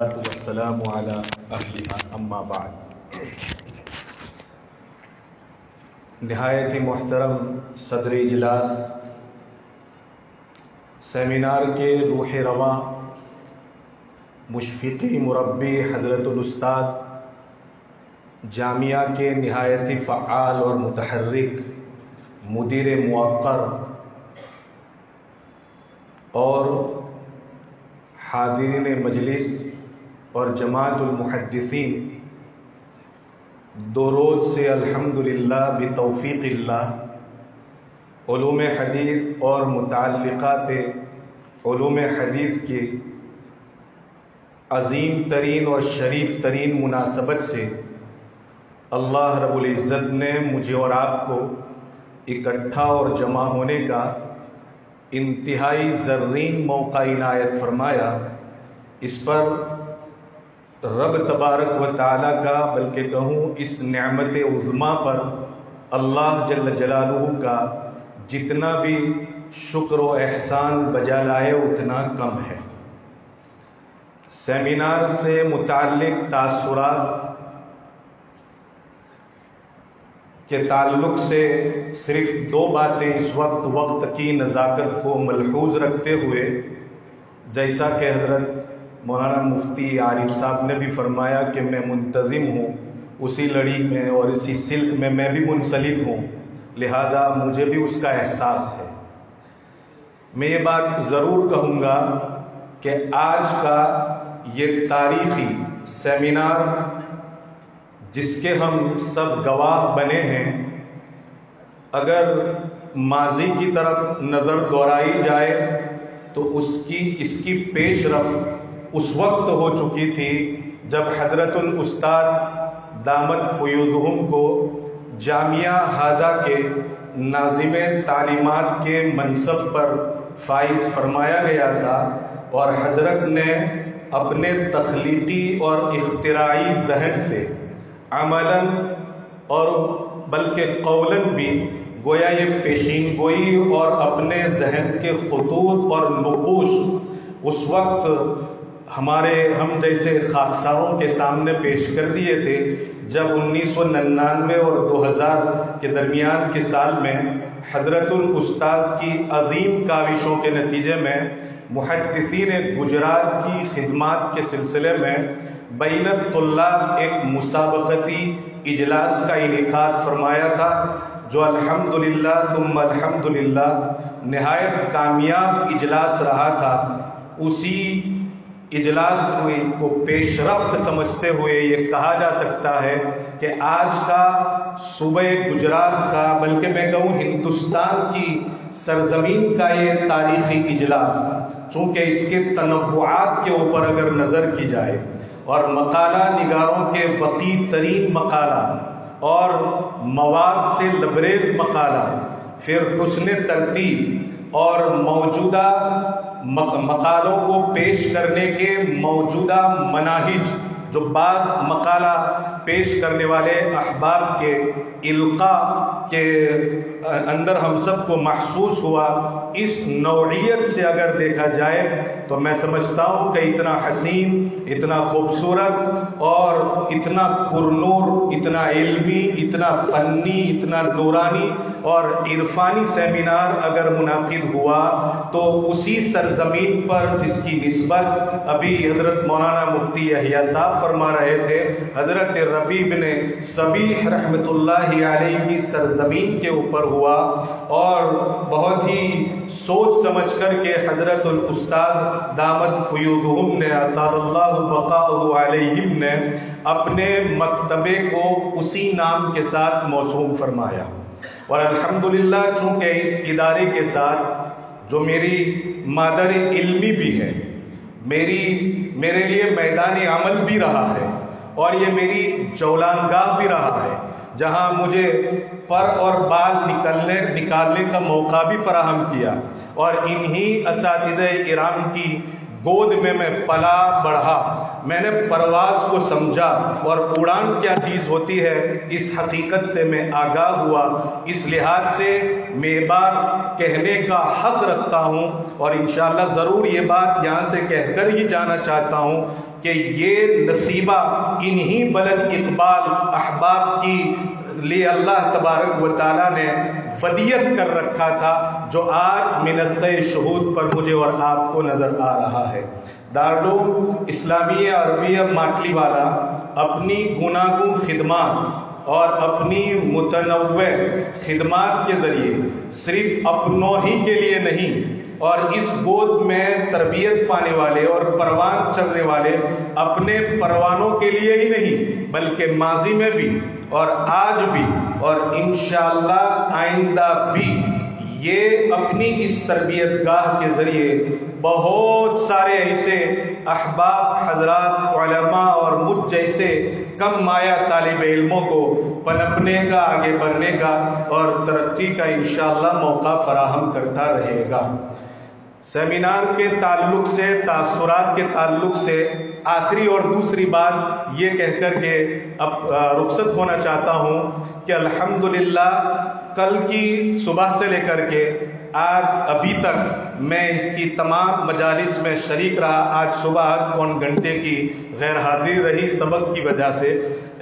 والسلام على أهلها اما بعد۔ نہایت ہی محترم صدر اجلاس، سیمینار کے روح رواں مشفقی مربی حضرت الاستاذ، جامعہ کے نہایت ہی فعال اور متحرک مدیر موقر اور حاضرین مجلس اور جماعت المحدثین، دو روز سے الحمدللہ بتوفیق اللہ علوم حدیث اور متعلقات علوم حدیث کی عظیم ترین اور شریف ترین مناسبت سے اللہ رب العزت نے مجھے اور آپ کو اکٹھا اور جمع ہونے کا انتہائی زرین موقع عنایت فرمایا۔ اس پر رب تبارک و تعالیٰ کا، بلکہ کہوں اس نعمت عظمیٰ پر اللہ جل جلالہ کا جتنا بھی شکر و احسان بجا لائے اتنا کم ہے۔ سیمینار سے متعلق تاثرات کے تعلق سے صرف دو باتیں اس وقت کی نزاکت کو ملحوظ رکھتے ہوئے، جیسا کہ حضرت مولانا مفتی عارف صاحب نے بھی فرمایا کہ میں منتظم ہوں، اسی لڑی میں اور اسی سلک میں بھی منسلک ہوں، لہذا مجھے بھی اس کا احساس ہے۔ میں یہ بات ضرور کہوں گا کہ آج کا یہ تاریخی سیمینار جس کے ہم سب گواہ بنے ہیں، اگر ماضی کی طرف نظر دوڑائی جائے تو اس کی پیش رفت اس وقت ہو چکی تھی جب حضرت الاستاذ دامت فیوضہم کو جامعہ ہادہ کے ناظم تعلیمات کے منصب پر فائز فرمایا گیا تھا، اور حضرت نے اپنے تخلیقی اور اختراعی ذہن سے عملاً اور بلکہ قولاً بھی گویا یہ پیشین گوئی اور اپنے ذہن کے خطوط اور نقوش اس وقت ہم جیسے خاکساروں کے سامنے پیش کر دیے تھے جب 1999 اور 2000 کے درمیان کے سال میں حضرت الاستاذ کی عظیم کاوشوں کے نتیجے میں محدثین گجرات کی خدمات کے سلسلے میں بین الطلاب ایک مسابقتی اجلاس کا انعقاد فرمایا تھا، جو الحمدللہ ثم الحمدللہ نہایت کامیاب اجلاس رہا تھا۔ اسی اجلاس کو پیش رفت سمجھتے ہوئے یہ کہا جا سکتا ہے کہ آج کا صوبہ گجرات کا، بلکہ میں کہوں ہندوستان کی سرزمین کا یہ تاریخی اجلاس، چونکہ اس کے تنوعات کے اوپر اگر نظر کی جائے اور مقالہ نگاروں کے وقیع ترین مقالہ اور مواد سے لبریز مقالہ، پھر حسن ترتیب اور موجودہ مقالوں کو پیش کرنے کے موجودہ مناہج، جو بعض مقالہ پیش کرنے والے احباب کے القاء کے اندر ہم سب کو محسوس ہوا، اس نوعیت سے اگر دیکھا جائے تو میں سمجھتا ہوں کہ اتنا حسین، اتنا خوبصورت اور اتنا پرنور، اتنا علمی، اتنا فنی، اتنا نورانی اور عرفانی سیمینار اگر منعقد ہوا تو اسی سرزمین پر جس کی نسبت ابھی حضرت مولانا مفتی یحییٰ صاحب فرما رہے تھے، حضرت ربیع بن صبیح رحمۃ اللہ علیہ کی سرزمین کے اوپر ہوا، اور بہت ہی سوچ سمجھ کر کے حضرت الاستاذ دامت فیوضہم نے اطال اللہ بقاءہ علیہم نے اپنے مکتبے کو اسی نام کے ساتھ موسوم فرمایا۔ اور الحمدللہ چونکہ اس ادارے کے ساتھ جو میری مادر علمی بھی ہے، میرے لیے میدان عمل بھی رہا ہے، اور یہ میری جولانگاہ بھی رہا ہے، جہاں مجھے پر اور بال نکالنے کا موقع بھی فراہم کیا، اور انہی اساتذہ کرام کی گود میں پلا بڑھا، میں نے پرواز کو سمجھا اور اڑان کیا چیز ہوتی ہے اس حقیقت سے میں آگاہ ہوا۔ اس لحاظ سے میں یہ بات کہنے کا حق رکھتا ہوں، اور انشاءاللہ ضرور یہ بات یہاں سے کہہ کر ہی جانا چاہتا ہوں کہ یہ نصیبہ انہی بلند اقبال احباب کی لیے اللہ تبارک و تعالیٰ نے ودیت کر رکھا تھا، جو آج منصہ شہود پر مجھے اور آپ کو نظر آ رہا ہے۔ دارالعلوم اسلامیہ عربیہ ماٹلی والا اپنی گوناگوں خدمات اور اپنی متنوع خدمات کے ذریعے صرف اپنوں ہی کے لیے نہیں، اور اس گود میں تربیت پانے والے اور پروان چڑھنے والے اپنے پروانوں کے لیے ہی نہیں، بلکہ ماضی میں بھی اور آج بھی اور انشاءاللہ آئندہ بھی یہ اپنی اس تربیت گاہ کے ذریعے بہت سارے ایسے احباب حضرات علماء اور مجھ جیسے کم مایہ طالب علموں کو پنپنے کا، آگے بڑھنے کا اور ترقی کا انشاءاللہ موقع فراہم کرتا رہے گا۔ سیمینار کے تعلق سے، تاثرات کے تعلق سے آخری اور دوسری بات یہ کہہ کر کے اب رخصت ہونا چاہتا ہوں کہ الحمدللہ کل کی صبح سے لے کر کے آج ابھی تک میں اس کی تمام مجالس میں شریک رہا۔ آج صبح پون گھنٹے کی غیر حاضری رہی سبق کی وجہ سے۔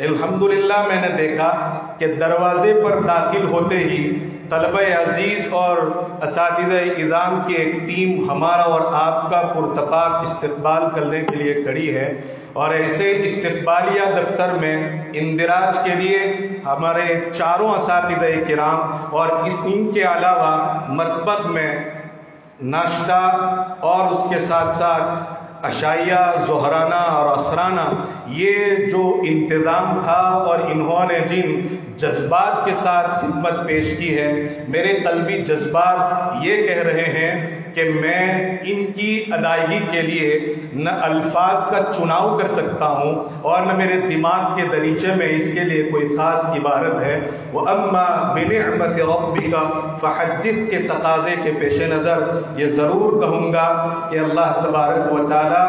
الحمدللہ میں نے دیکھا کہ دروازے پر داخل ہوتے ہی طلبہ عزیز اور اساتذہ اعظام کی ایک ٹیم ہمارا اور آپ کا پرتپاک استقبال کرنے کے لیے کھڑی ہے، اور ایسے استقبالیہ دفتر میں اندراج کے لیے ہمارے چاروں اساتذہ کرام اور ان کے علاوہ مطبخ میں ناشتہ اور اس کے ساتھ ساتھ عشائیہ، ظہرانہ اور عصرانہ، یہ جو انتظام تھا اور انہوں نے جن جذبات کے ساتھ خدمت پیش کی ہے، میرے قلبی جذبات یہ کہہ رہے ہیں کہ میں ان کی ادائیگی کے لیے نہ الفاظ کا چناؤ کر سکتا ہوں اور نہ میرے دماغ کے دریچے میں اس کے لیے کوئی خاص عبارت ہے۔ وَأَمَّا بِنِعْمَةِ رَبِّكَ فَحَدِّثْ کے تقاضے کے پیش نظر یہ ضرور کہوں گا کہ اللہ تبارک و تعالیٰ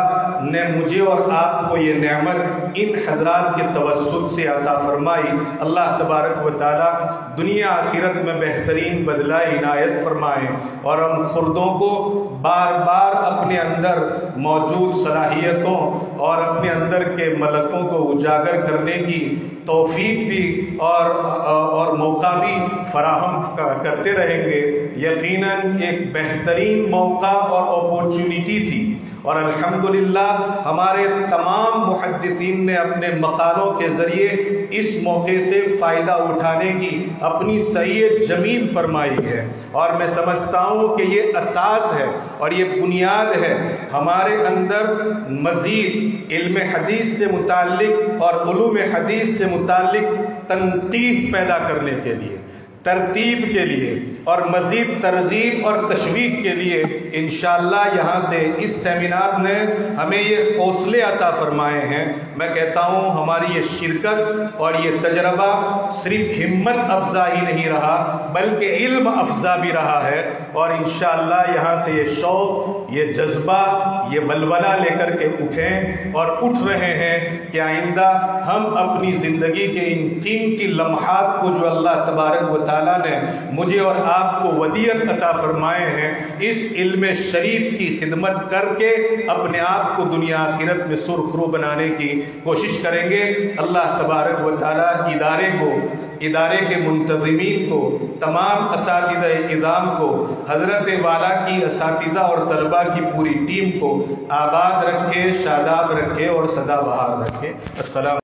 نے مجھے اور آپ کو یہ نعمت ان حضرات کے توسط سے عطا فرمائی۔ اللہ تبارک و تعالیٰ دنیا آخرت میں بہترین بدلہ عنایت فرمائے اور ہم خردوں کو بار بار اپنے اندر موجود صلاحیتوں اور اپنے اندر کے ملکوں کو اجاگر کرنے کی توفیق بھی اور موقع بھی فراہم کرتے رہیں گے۔ یقیناً ایک بہترین موقع اور اپورچونٹی تھی، اور الحمدللہ ہمارے تمام محدثین نے اپنے مقالوں کے ذریعے اس موقع سے فائدہ اٹھانے کی اپنی صحیح جمیل فرمائی ہے، اور میں سمجھتا ہوں کہ یہ اساس ہے اور یہ بنیاد ہے ہمارے اندر مزید علم حدیث سے متعلق اور علوم حدیث سے متعلق تنقیح پیدا کرنے کے لیے، ترتیب کے لیے اور مزید ترغیب اور تشویق کے لیے انشاءاللہ یہاں سے اس سیمینار نے ہمیں یہ حوصلے عطا فرمائے ہیں۔ میں کہتا ہوں ہماری یہ شرکت اور یہ تجربہ صرف ہمت افزا ہی نہیں رہا بلکہ علم افزا بھی رہا ہے، اور انشاءاللہ یہاں سے یہ شوق، یہ جذبہ، یہ ولولہ لے کر کے اٹھیں اور اٹھ رہے ہیں کہ آئندہ ہم اپنی زندگی کے ان قیمتی لمحات کو جو اللہ تبارک و تعالیٰ نے مجھے اور آپ کو ودیت عطا فرمائے ہیں، اس علم شریف کی خدمت کر کے اپنے آپ کو دنیا آخرت میں سرخرو بنانے کی کوشش کریں گے۔ اللہ تبارک و تعالیٰ ادارے کے منتظمین کو، تمام اساتذہ اعظام کو، حضرت والا کی اساتذہ اور طلباء کی پوری ٹیم کو آباد رکھے، شاداب رکھے اور سدا بہار رکھے۔ السلام